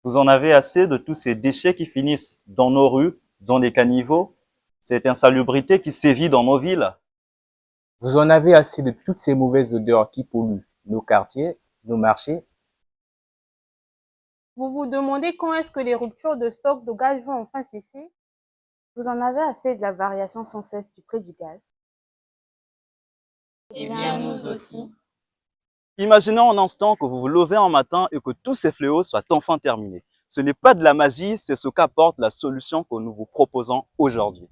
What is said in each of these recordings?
Vous en avez assez de tous ces déchets qui finissent dans nos rues, dans les caniveaux, cette insalubrité qui sévit dans nos villes. Vous en avez assez de toutes ces mauvaises odeurs qui polluent nos quartiers, nos marchés. Vous vous demandez quand est-ce que les ruptures de stock de gaz vont enfin cesser? Vous en avez assez de la variation sans cesse du prix du gaz. Eh bien, nous aussi. Imaginons un instant que vous vous levez un matin et que tous ces fléaux soient enfin terminés. Ce n'est pas de la magie, c'est ce qu'apporte la solution que nous vous proposons aujourd'hui.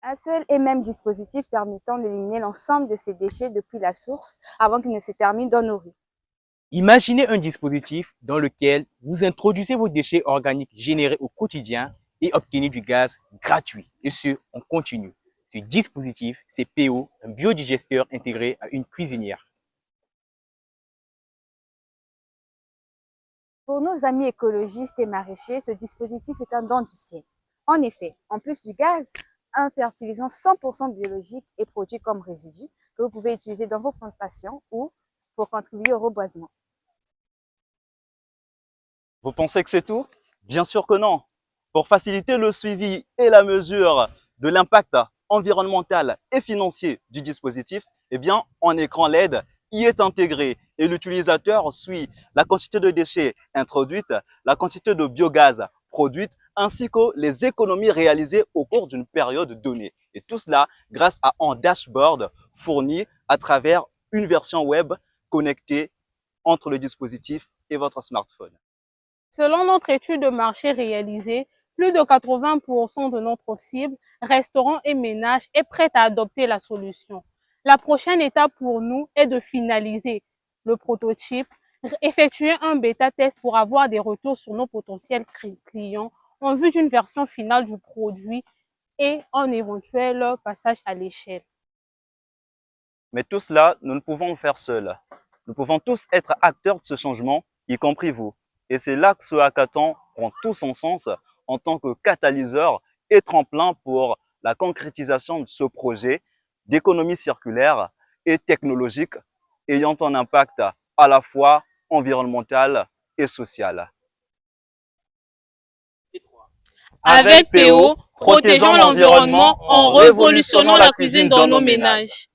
Un seul et même dispositif permettant d'éliminer l'ensemble de ces déchets depuis la source avant qu'ils ne se terminent dans nos rues. Imaginez un dispositif dans lequel vous introduisez vos déchets organiques générés au quotidien et obtenez du gaz gratuit, et ce, en continu. Ce dispositif, c'est PO, un biodigesteur intégré à une cuisinière. Pour nos amis écologistes et maraîchers, ce dispositif est un don du ciel. En effet, en plus du gaz, un fertilisant 100% biologique est produit comme résidu que vous pouvez utiliser dans vos plantations ou pour contribuer au reboisement. Vous pensez que c'est tout? Bien sûr que non. Pour faciliter le suivi et la mesure de l'impact environnemental et financier du dispositif, eh bien, un écran LED y est intégré et l'utilisateur suit la quantité de déchets introduites, la quantité de biogaz produite, ainsi que les économies réalisées au cours d'une période donnée. Et tout cela grâce à un dashboard fourni à travers une version web connectée entre le dispositif et votre smartphone. Selon notre étude de marché réalisée, plus de 80% de notre cible, restaurants et ménages, est prête à adopter la solution. La prochaine étape pour nous est de finaliser le prototype, effectuer un bêta test pour avoir des retours sur nos potentiels clients en vue d'une version finale du produit et un éventuel passage à l'échelle. Mais tout cela, nous ne pouvons le faire seuls. Nous pouvons tous être acteurs de ce changement, y compris vous. Et c'est là que ce hackathon prend tout son sens en tant que catalyseur et tremplin pour la concrétisation de ce projet d'économie circulaire et technologique ayant un impact à la fois environnemental et social. Avec PO, protégeons l'environnement en révolutionnant la cuisine dans nos ménages.